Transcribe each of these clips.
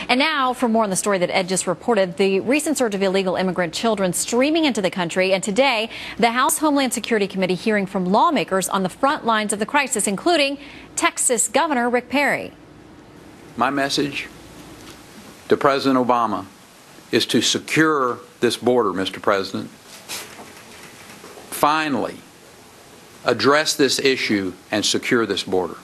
And now for more on the story that Ed just reported, the recent surge of illegal immigrant children streaming into the country. And today, the House Homeland Security Committee hearing from lawmakers on the front lines of the crisis, including Texas Governor Rick Perry. My message to President Obama is to secure this border, Mr. President. Finally, address this issue and secure this border.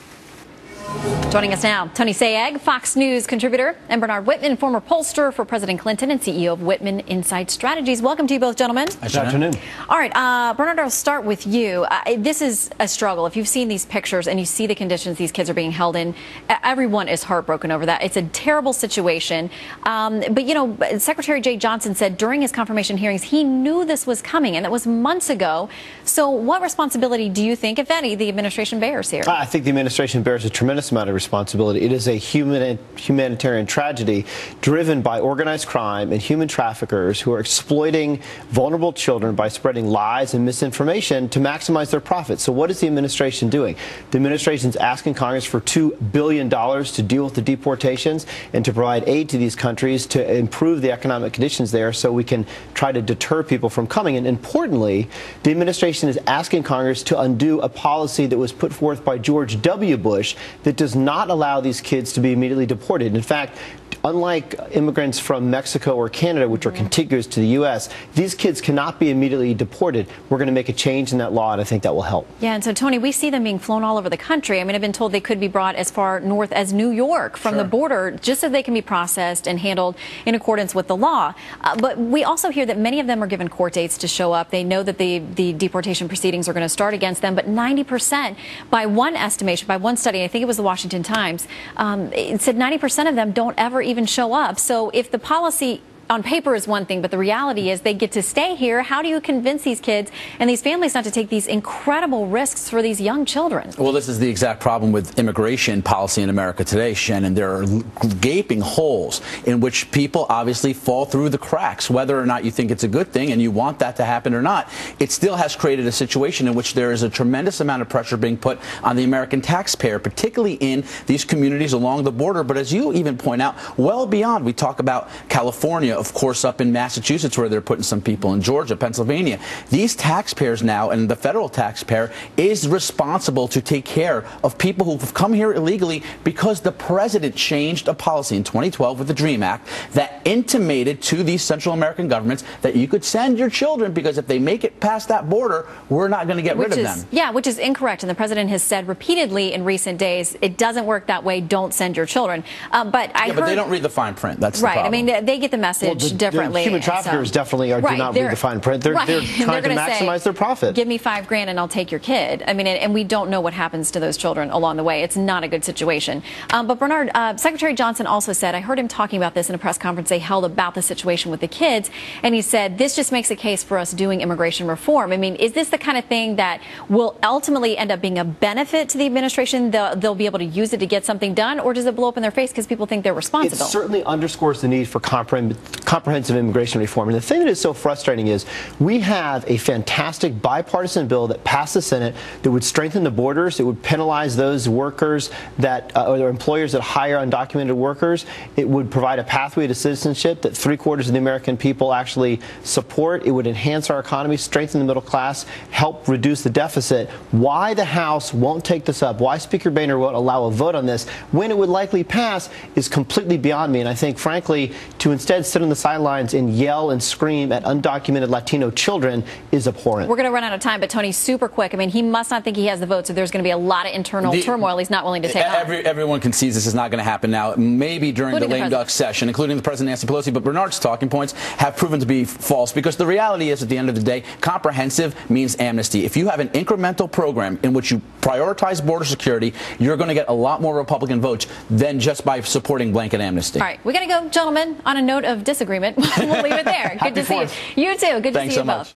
Joining us now, Tony Sayegh, Fox News contributor, and Bernard Whitman, former pollster for President Clinton and CEO of Whitman Insight Strategies. Welcome to you both, gentlemen. Good afternoon. All right, Bernard, I'll start with you. This is a struggle. If you've seen these pictures and you see the conditions these kids are being held in, everyone is heartbroken over that. It's a terrible situation. But, you know, Secretary Jay Johnson said during his confirmation hearings he knew this was coming, and that was months ago. So what responsibility do you think, if any, the administration bears here? I think the administration bears a tremendous amount of responsibility. It is a humanitarian tragedy driven by organized crime and human traffickers who are exploiting vulnerable children by spreading lies and misinformation to maximize their profits. So what is the administration doing? The administration is asking Congress for $2 billion to deal with the deportations and to provide aid to these countries to improve the economic conditions there so we can try to deter people from coming. And importantly, the administration is asking Congress to undo a policy that was put forth by George W. Bush that does not allow these kids to be immediately deported. In fact, unlike immigrants from Mexico or Canada, which are contiguous to the U.S., these kids cannot be immediately deported. We're going to make a change in that law, and I think that will help. Yeah, and so, Tony, we see them being flown all over the country. I mean, I've been told they could be brought as far north as New York from the border, just so they can be processed and handled in accordance with the law. But we also hear that many of them are given court dates to show up. They know that the deportation proceedings are going to start against them, but 90%, by one estimation, by one study, I think it was the Washington Times, it said 90% of them don't ever even show up. So if the policy on paper is one thing, but the reality is they get to stay here, how do you convince these kids and these families not to take these incredible risks for these young children? Well, this is the exact problem with immigration policy in America today, Shannon. There are gaping holes in which people obviously fall through the cracks. Whether or not you think it's a good thing and you want that to happen or not, it still has created a situation in which there is a tremendous amount of pressure being put on the American taxpayer, particularly in these communities along the border. But as you even point out, well beyond, we talk about California, of course, up in Massachusetts, where they're putting some people in Georgia, Pennsylvania. These taxpayers now, and the federal taxpayer, is responsible to take care of people who have come here illegally because the president changed a policy in 2012 with the Dream Act that intimated to these Central American governments that you could send your children because if they make it past that border, we're not going to get rid of them. Yeah, which is incorrect. And the president has said repeatedly in recent days, it doesn't work that way. Don't send your children. But they don't read the fine print. That's the right. problem. I mean, they get the message differently. The human traffickers definitely do not read the fine print. They're trying to maximize their profit. Give me $5 grand and I'll take your kid. I mean, and we don't know what happens to those children along the way. It's not a good situation. But Bernard, Secretary Johnson also said, I heard him talking about this in a press conference they held about the situation with the kids, and he said, this just makes a case for us doing immigration reform. I mean, is this the kind of thing that will ultimately end up being a benefit to the administration? They'll be able to use it to get something done, or does it blow up in their face because people think they're responsible? It certainly underscores the need for comprehensive immigration reform. And the thing that is so frustrating is we have a fantastic bipartisan bill that passed the Senate that would strengthen the borders. It would penalize those workers that or employers that hire undocumented workers. It would provide a pathway to citizenship that 3/4 of the American people actually support. It would enhance our economy, strengthen the middle class, help reduce the deficit. Why the House won't take this up, why Speaker Boehner won't allow a vote on this when it would likely pass, is completely beyond me. And I think, frankly, to instead sit on the sidelines and yell and scream at undocumented Latino children is abhorrent. We're going to run out of time, but Tony, super quick. I mean, he must not think he has the vote, so there's going to be a lot of internal turmoil he's not willing to take on. Everyone concedes this is not going to happen now, maybe during the lame duck session, including the President Nancy Pelosi, but Bernard's talking points have proven to be false because the reality is, at the end of the day, comprehensive means amnesty. If you have an incremental program in which you prioritize border security, you're going to get a lot more Republican votes than just by supporting blanket amnesty. All right, we got to go, gentlemen, on a note of disagreement. We'll leave it there. Good to see you. You too. Good to see you both.